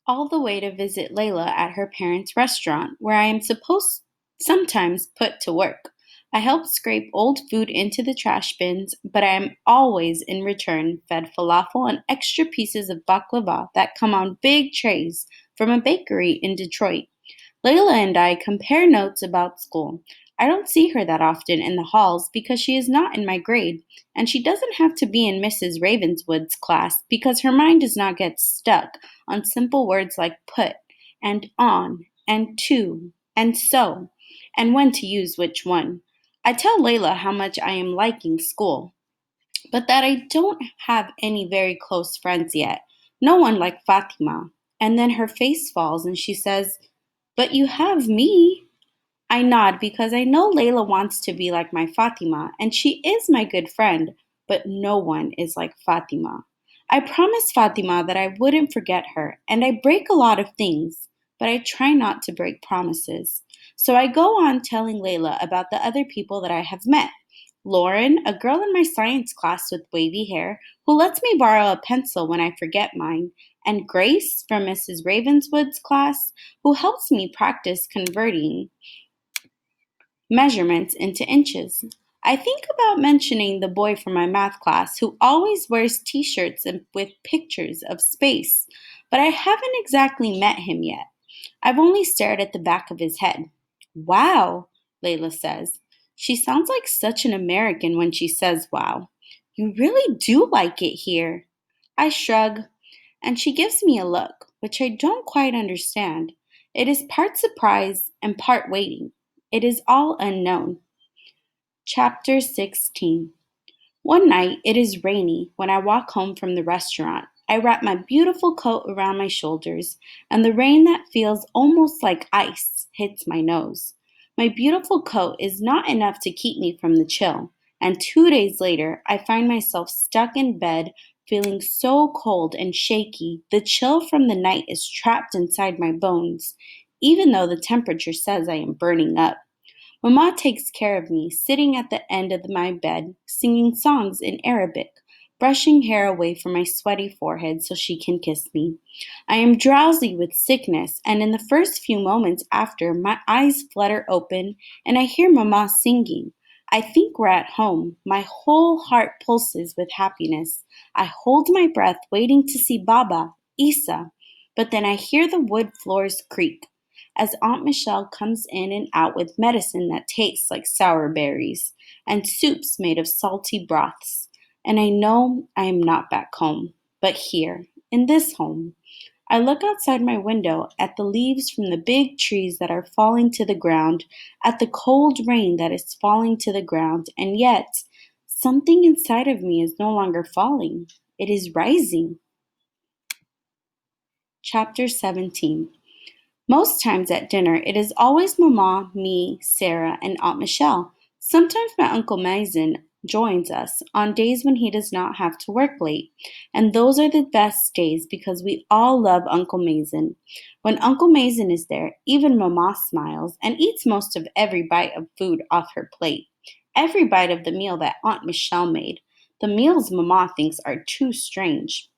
all the way to visit Layla at her parents' restaurant, where I am supposed sometimes put to work. I help scrape old food into the trash bins, but I am always in return fed falafel and extra pieces of baklava that come on big trays from a bakery in Detroit. Layla and I compare notes about school. I don't see her that often in the halls because she is not in my grade, and she doesn't have to be in Mrs. Ravenswood's class because her mind does not get stuck on simple words like put and on and to and so and when to use which one. I tell Layla how much I am liking school, but that I don't have any very close friends yet. No one like Fatima. And then her face falls and she says, "But you have me." I nod because I know Layla wants to be like my Fatima, and she is my good friend, but no one is like Fatima. I promised Fatima that I wouldn't forget her, and I break a lot of things, but I try not to break promises. So I go on telling Layla about the other people that I have met. Lauren, a girl in my science class with wavy hair, who lets me borrow a pencil when I forget mine, and Grace from Mrs. Ravenswood's class, who helps me practice converting measurements into inches. I think about mentioning the boy from my math class who always wears t shirts with pictures of space, but I haven't exactly met him yet. I've only stared at the back of his head. Wow, Layla says. She sounds like such an American when she says wow. You really do like it here. I shrug, and she gives me a look, which I don't quite understand. It is part surprise and part waiting. It is all unknown. Chapter 16. One night, it is rainy when I walk home from the restaurant. I wrap my beautiful coat around my shoulders, and the rain that feels almost like ice hits my nose. My beautiful coat is not enough to keep me from the chill, and 2 days later, I find myself stuck in bed, feeling so cold and shaky. The chill from the night is trapped inside my bones, even though the temperature says I am burning up. Mama takes care of me, sitting at the end of my bed, singing songs in Arabic, brushing hair away from my sweaty forehead so she can kiss me. I am drowsy with sickness, and in the first few moments after, my eyes flutter open and I hear Mama singing. I think we're at home. My whole heart pulses with happiness. I hold my breath, waiting to see Baba, Isa, but then I hear the wood floors creak as Aunt Michelle comes in and out with medicine that tastes like sour berries and soups made of salty broths. And I know I am not back home, but here, in this home. I look outside my window at the leaves from the big trees that are falling to the ground, at the cold rain that is falling to the ground, and yet something inside of me is no longer falling. It is rising. Chapter 17. Most times at dinner, it is always Mama, me, Sarah, and Aunt Michelle. Sometimes my Uncle Mason joins us on days when he does not have to work late. And those are the best days because we all love Uncle Mason. When Uncle Mason is there, even Mama smiles and eats most of every bite of food off her plate. Every bite of the meal that Aunt Michelle made. The meals Mama thinks are too strange.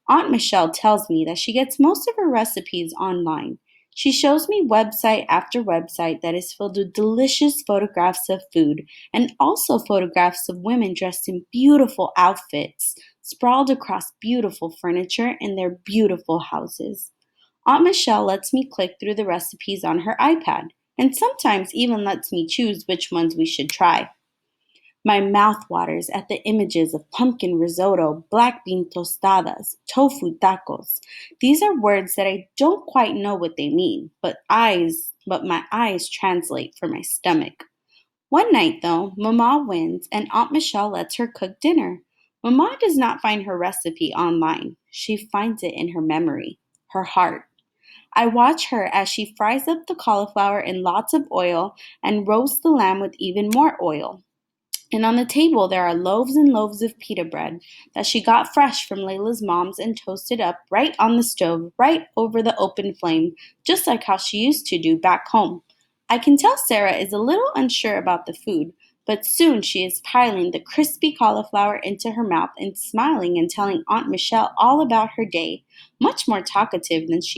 Aunt Michelle tells me that she gets most of her recipes online. She shows me website after website that is filled with delicious photographs of food and also photographs of women dressed in beautiful outfits, sprawled across beautiful furniture in their beautiful houses. Aunt Michelle lets me click through the recipes on her iPad and sometimes even lets me choose which ones we should try. My mouth waters at the images of pumpkin risotto, black bean tostadas, tofu tacos. These are words that I don't quite know what they mean, but my eyes translate for my stomach. One night though, Mama wins and Aunt Michelle lets her cook dinner. Mama does not find her recipe online. She finds it in her memory, her heart. I watch her as she fries up the cauliflower in lots of oil and roasts the lamb with even more oil. And on the table there are loaves and loaves of pita bread that she got fresh from Layla's mom's and toasted up right on the stove, right over the open flame, just like how she used to do back home. I can tell Sarah is a little unsure about the food, but soon she is piling the crispy cauliflower into her mouth and smiling and telling Aunt Michelle all about her day, much more talkative than she